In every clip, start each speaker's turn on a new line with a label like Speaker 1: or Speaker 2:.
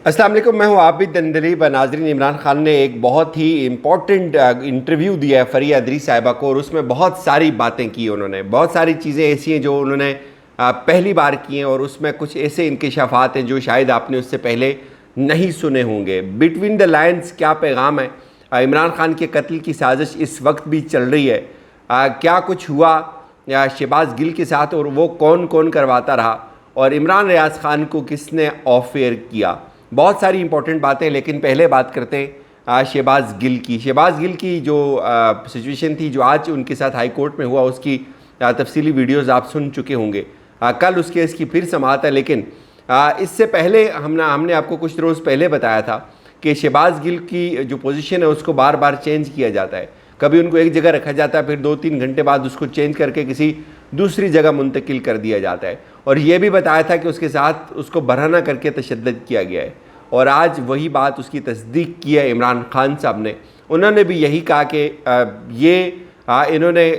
Speaker 1: السلام علیکم، میں ہوں عابد اندلیب۔ ناظرین، عمران خان نے ایک بہت ہی امپورٹنٹ انٹرویو دیا ہے فریہ ادری صاحبہ کو، اور اس میں بہت ساری باتیں کی انہوں نے، بہت ساری چیزیں ایسی ہیں جو انہوں نے پہلی بار کی ہیں، اور اس میں کچھ ایسے انکشافات ہیں جو شاید آپ نے اس سے پہلے نہیں سنے ہوں گے۔ بٹوین دا لائنز کیا پیغام ہے؟ عمران خان کے قتل کی سازش اس وقت بھی چل رہی ہے، کیا کچھ ہوا شہباز گل کے ساتھ، اور وہ کون کون کرواتا رہا، اور عمران ریاض خان کو کس نے آف ایئر کیا؟ بہت ساری امپورٹنٹ باتیں، لیکن پہلے بات کرتے ہیں شہباز گل کی۔ شہباز گل کی جو سچویشن تھی، جو آج ان کے ساتھ ہائی کورٹ میں ہوا، اس کی تفصیلی ویڈیوز آپ سن چکے ہوں گے۔ کل اس کیس کی پھر سماعت ہے، لیکن اس سے پہلے ہم نے آپ کو کچھ روز پہلے بتایا تھا کہ شہباز گل کی جو پوزیشن ہے اس کو بار بار چینج کیا جاتا ہے۔ کبھی ان کو ایک جگہ رکھا جاتا ہے، پھر 2-3 گھنٹے بعد اس کو چینج کر کے کسی دوسری جگہ منتقل کر دیا جاتا ہے، اور یہ بھی بتایا تھا کہ اس کے ساتھ اس کو برہنہ کر کے تشدد کیا گیا ہے، اور آج وہی بات اس کی تصدیق کی ہے عمران خان صاحب نے۔ انہوں نے بھی یہی کہا کہ انہوں نے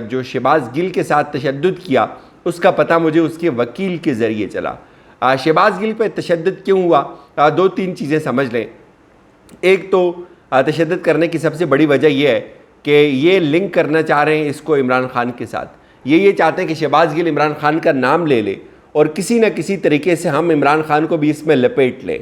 Speaker 1: جو شہباز گل کے ساتھ تشدد کیا اس کا پتہ مجھے اس کے وکیل کے ذریعے چلا۔ شہباز گل پہ تشدد کیوں ہوا؟ 2-3 چیزیں سمجھ لیں۔ ایک تو تشدد کرنے کی سب سے بڑی وجہ یہ ہے کہ یہ لنک کرنا چاہ رہے ہیں اس کو عمران خان کے ساتھ۔ یہ چاہتے ہیں کہ شہباز گل عمران خان کا نام لے لے، اور کسی نہ کسی طریقے سے ہم عمران خان کو بھی اس میں لپیٹ لیں۔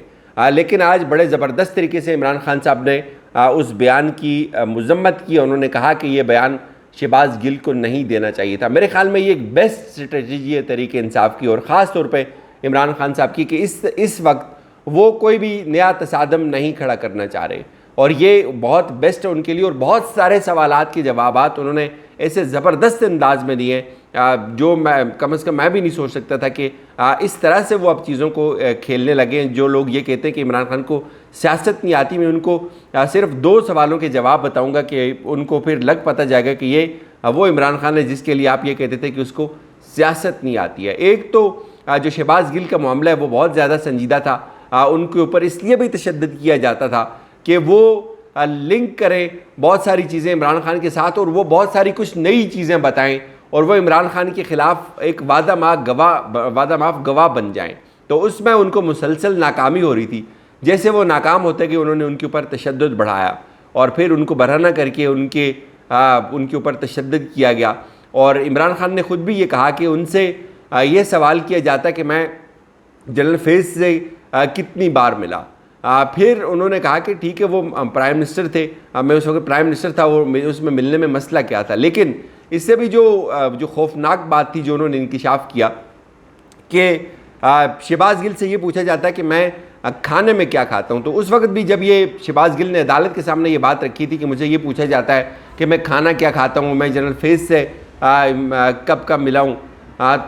Speaker 1: لیکن آج بڑے زبردست طریقے سے عمران خان صاحب نے اس بیان کی مذمت کی۔ انہوں نے کہا کہ یہ بیان شہباز گل کو نہیں دینا چاہیے تھا۔ میرے خیال میں یہ ایک بیسٹ اسٹریٹجی ہے طریق انصاف کی، اور خاص طور پہ عمران خان صاحب کی، کہ اس وقت وہ کوئی بھی نیا تصادم نہیں کھڑا کرنا چاہ رہے، اور یہ بہت بیسٹ ہے ان کے لیے۔ اور بہت سارے سوالات کے جوابات انہوں نے ایسے زبردست انداز میں دیے جو کم از کم میں بھی نہیں سوچ سکتا تھا کہ اس طرح سے وہ اب چیزوں کو کھیلنے لگے ہیں۔ جو لوگ یہ کہتے ہیں کہ عمران خان کو سیاست نہیں آتی، میں ان کو صرف 2 سوالوں کے جواب بتاؤں گا کہ ان کو پھر لگ پتہ جائے گا کہ یہ وہ عمران خان ہے جس کے لیے آپ یہ کہتے تھے کہ اس کو سیاست نہیں آتی ہے۔ ایک تو جو شہباز گل کا معاملہ ہے وہ بہت زیادہ سنجیدہ تھا، ان کے اوپر اس لیے بھی تشدد کیا جاتا تھا کہ وہ لنک کریں بہت ساری چیزیں عمران خان کے ساتھ، اور وہ بہت ساری کچھ نئی چیزیں بتائیں، اور وہ عمران خان کے خلاف ایک وعدہ معاف گواہ بن جائیں۔ تو اس میں ان کو مسلسل ناکامی ہو رہی تھی۔ جیسے وہ ناکام ہوتے کہ انہوں نے ان کے اوپر تشدد بڑھایا، اور پھر ان کو برہنہ کر کے ان کے اوپر تشدد کیا گیا۔ اور عمران خان نے خود بھی یہ کہا کہ ان سے یہ سوال کیا جاتا کہ میں جنرل فیض سے کتنی بار ملا۔ پھر انہوں نے کہا کہ ٹھیک ہے وہ پرائم منسٹر تھے، میں اس وقت پرائم منسٹر تھا، وہ اس میں ملنے میں مسئلہ کیا تھا۔ لیکن اس سے بھی جو خوفناک بات تھی جو انہوں نے انکشاف کیا کہ شہباز گل سے یہ پوچھا جاتا ہے کہ میں کھانے میں کیا کھاتا ہوں۔ تو اس وقت بھی جب یہ شہباز گل نے عدالت کے سامنے یہ بات رکھی تھی کہ مجھے یہ پوچھا جاتا ہے کہ میں کھانا کیا کھاتا ہوں، میں جنرل فیض سے کب ملا ہوں،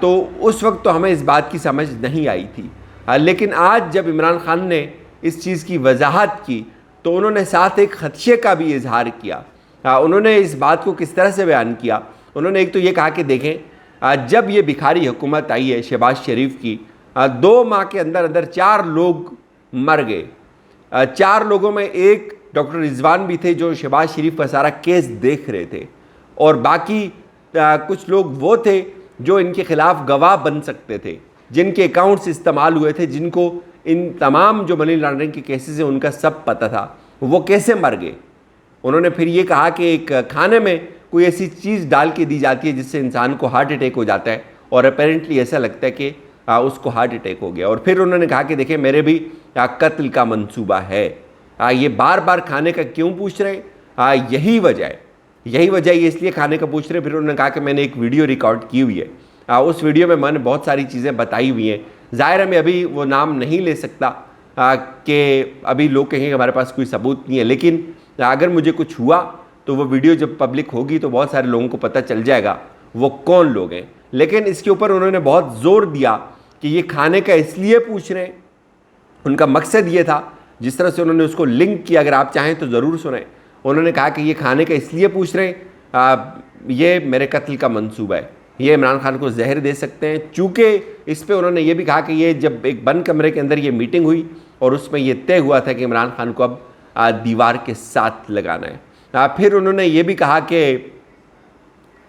Speaker 1: تو اس وقت تو ہمیں اس بات کی سمجھ نہیں آئی تھی۔ لیکن آج جب عمران خان نے اس چیز کی وضاحت کی تو انہوں نے ساتھ ایک خدشے کا بھی اظہار کیا۔ انہوں نے اس بات کو کس طرح سے بیان کیا؟ انہوں نے ایک تو یہ کہا کہ دیکھیں، جب یہ بھکاری حکومت آئی ہے شہباز شریف کی، 2 ماہ کے اندر 4 لوگ مر گئے۔ 4 لوگوں میں ایک ڈاکٹر رضوان بھی تھے جو شہباز شریف کا سارا کیس دیکھ رہے تھے، اور باقی کچھ لوگ وہ تھے جو ان کے خلاف گواہ بن سکتے تھے، جن کے اکاؤنٹس استعمال ہوئے تھے، جن کو ان تمام جو منی لانڈرنگ کے کیسز ہیں ان کا سب پتہ تھا۔ وہ کیسے مر گئے؟ انہوں نے پھر یہ کہا کہ ایک کھانے میں کوئی ایسی چیز ڈال کے دی جاتی ہے جس سے انسان کو ہارٹ اٹیک ہو جاتا ہے، اور اپیرنٹلی ایسا لگتا ہے کہ اس کو ہارٹ اٹیک ہو گیا۔ اور پھر انہوں نے کہا کہ دیکھیں میرے بھی قتل کا منصوبہ ہے۔ یہ بار بار کھانے کا کیوں پوچھ رہے ہیں؟ یہی وجہ ہے، یہ اس لیے کھانے کا پوچھ رہے ہیں۔ پھر انہوں نے کہا کہ میں نے ایک ویڈیو ریکارڈ کی ہوئی ہے، اس ویڈیو میں نے بہت ساری چیزیں بتائی ہوئی ہیں۔ ظاہر ہے میں ابھی وہ نام نہیں لے سکتا کہ ابھی لوگ کہیں کہ ہمارے پاس کوئی ثبوت نہیں ہے، لیکن اگر مجھے کچھ ہوا تو وہ ویڈیو جب پبلک ہوگی تو بہت سارے لوگوں کو پتہ چل جائے گا وہ کون لوگ ہیں۔ لیکن اس کے اوپر انہوں نے بہت زور دیا کہ یہ کھانے کا اس لیے پوچھ رہے ہیں، ان کا مقصد یہ تھا، جس طرح سے انہوں نے اس کو لنک کیا، اگر آپ چاہیں تو ضرور سنیں۔ انہوں نے کہا کہ یہ کھانے کا اس لیے پوچھ رہے ہیں، یہ میرے قتل کا منصوبہ ہے، یہ عمران خان کو زہر دے سکتے ہیں۔ چونکہ اس پہ انہوں نے یہ بھی کہا کہ یہ جب ایک بند کمرے کے اندر یہ میٹنگ ہوئی اور اس میں یہ طے ہوا تھا کہ عمران خان کو اب دیوار کے ساتھ لگانا ہے۔ پھر انہوں نے یہ بھی کہا کہ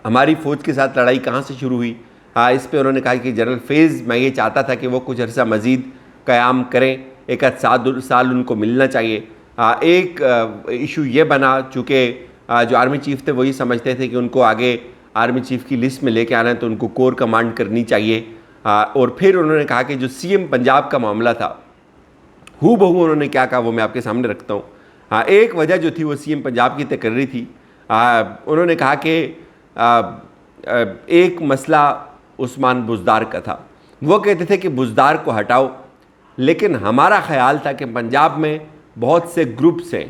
Speaker 1: ہماری فوج کے ساتھ لڑائی کہاں سے شروع ہوئی۔ اس پہ انہوں نے کہا کہ جنرل فیض، میں یہ چاہتا تھا کہ وہ کچھ عرصہ مزید قیام کریں، ایک آدھ سال ان کو ملنا چاہیے. ایک ایشو یہ بنا، چونکہ جو آرمی چیف تھے وہی سمجھتے تھے کہ ان کو آگے آرمی چیف کی لسٹ میں لے کے آنا ہے تو ان کو کور کمانڈ کرنی چاہیے. اور پھر انہوں نے کہا کہ جو سی ایم پنجاب کا معاملہ تھا ہو بہو انہوں نے کیا کہا وہ میں آپ کے سامنے رکھتا ہوں. ایک وجہ جو تھی وہ سی ایم پنجاب کی تقرری تھی. انہوں نے کہا کہ ایک مسئلہ عثمان بزدار کا تھا. وہ کہتے تھے کہ بزدار کو ہٹاؤ، لیکن ہمارا خیال تھا کہ پنجاب میں بہت سے گروپس ہیں،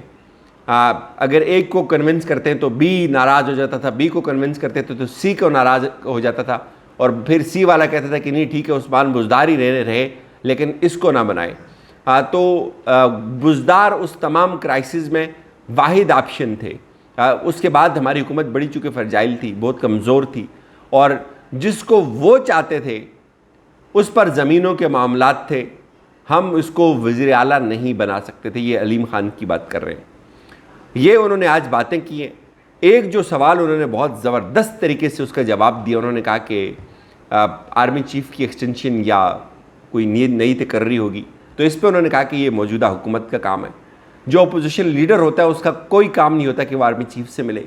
Speaker 1: اگر ایک کو کنونس کرتے ہیں تو بی ناراض ہو جاتا تھا، بی کو کنونس کرتے تھے تو سی کو ناراض ہو جاتا تھا، اور پھر سی والا کہتا تھا کہ نہیں ٹھیک ہے عثمان بزدار ہی رہے لیکن اس کو نہ بنائے. تو بزدار اس تمام کرائسس میں واحد آپشن تھے. اس کے بعد ہماری حکومت بڑی چونکہ فرجائل تھی، بہت کمزور تھی، اور جس کو وہ چاہتے تھے اس پر زمینوں کے معاملات تھے. ہم اس کو وزیر اعلیٰ نہیں بنا سکتے تھے. یہ علیم خان کی بات کر رہے ہیں. یہ انہوں نے آج باتیں کی ہیں. ایک جو سوال انہوں نے بہت زبردست طریقے سے اس کا جواب دیا، انہوں نے کہا کہ آرمی چیف کی ایکسٹینشن یا کوئی نئی تقرری ہوگی، تو اس پہ انہوں نے کہا کہ یہ موجودہ حکومت کا کام ہے. جو اپوزیشن لیڈر ہوتا ہے اس کا کوئی کام نہیں ہوتا کہ وہ آرمی چیف سے ملے.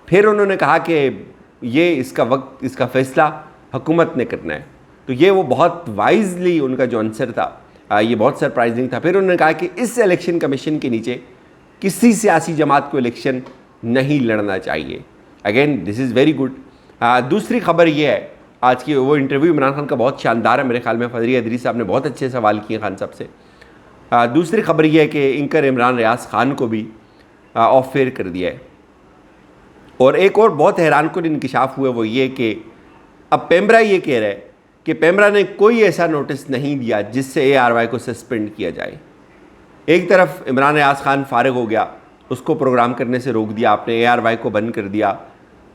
Speaker 1: پھر انہوں نے کہا کہ یہ اس کا فیصلہ حکومت نے کرنا ہے. تو یہ وہ بہت وائزلی ان کا جو آنسر تھا یہ بہت سرپرائزنگ تھا. پھر انہوں نے کہا کہ اس الیکشن کمیشن کے نیچے کسی سیاسی جماعت کو الیکشن نہیں لڑنا چاہیے. Again this is very good. دوسری خبر یہ ہے آج کی، وہ انٹرویو عمران خان کا بہت شاندار ہے میرے خیال میں. فضری ادریس صاحب نے بہت اچھے سوال کیے خان صاحب سے. دوسری خبر یہ ہے کہ اینکر عمران ریاض خان کو بھی آف ایئر کر دیا ہے. اور ایک اور بہت حیران کن انکشاف ہوا وہ یہ کہ اب پیمرا یہ کہہ رہا ہے کہ پیمرا نے کوئی ایسا نوٹس نہیں دیا جس سے اے آر وائی کو سسپینڈ کیا جائے. ایک طرف عمران ریاض خان فارغ ہو گیا، اس کو پروگرام کرنے سے روک دیا آپ نے، اے آر وائی کو بند کر دیا،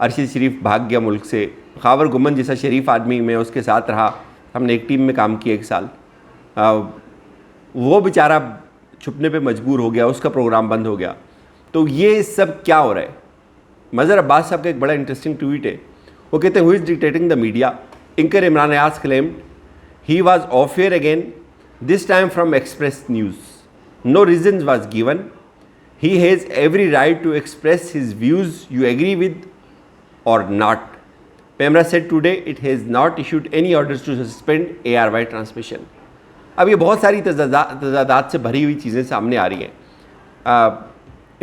Speaker 1: ارشد شریف بھاگ گیا ملک سے. خاور گمن جیسا شریف آدمی، میں اس کے ساتھ رہا، ہم نے ایک ٹیم میں کام کیا 1 سال، وہ بیچارہ چھپنے پہ مجبور ہو گیا، اس کا پروگرام بند ہو گیا. تو یہ سب کیا ہو رہا ہے؟ مظہر عباس صاحب کا ایک بڑا انٹرسٹنگ ٹویٹ ہے. وہ کہتے ہیں who is dictating the media. Anchor Imran Riaz claimed he was off air again, this time from Express News. No reasons was given. He has every right to express his views you agree with or not. Pemra said today it has not issued any orders to suspend ARY transmission. اب یہ بہت ساری تضادات سے بھری ہوئی چیزیں سامنے آ رہی ہیں.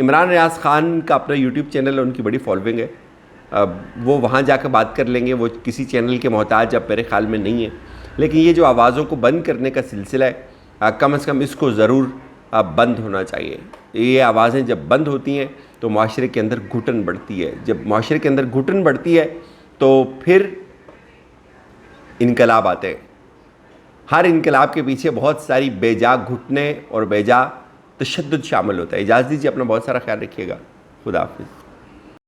Speaker 1: عمران ریاض خان کا اپنا یوٹیوب چینل ہے، ان کی بڑی فالوئنگ ہے، وہ وہاں جا کے بات کر لیں گے، وہ کسی چینل کے محتاج اب میرے خیال میں نہیں ہے. لیکن یہ جو آوازوں کو بند کرنے کا سلسلہ ہے کم از کم اس کو ضرور بند ہونا چاہیے. یہ آوازیں جب بند ہوتی ہیں تو معاشرے کے اندر گھٹن بڑھتی ہے. جب معاشرے کے اندر گھٹن بڑھتی ہے تو پھر انقلاب آتے ہیں. ہر انقلاب کے پیچھے بہت ساری بے جا گھٹنے اور بے جا تشدد شامل ہوتا ہے. اجازت دیجیے، اپنا بہت سارا خیال رکھیے گا. خدا حافظ.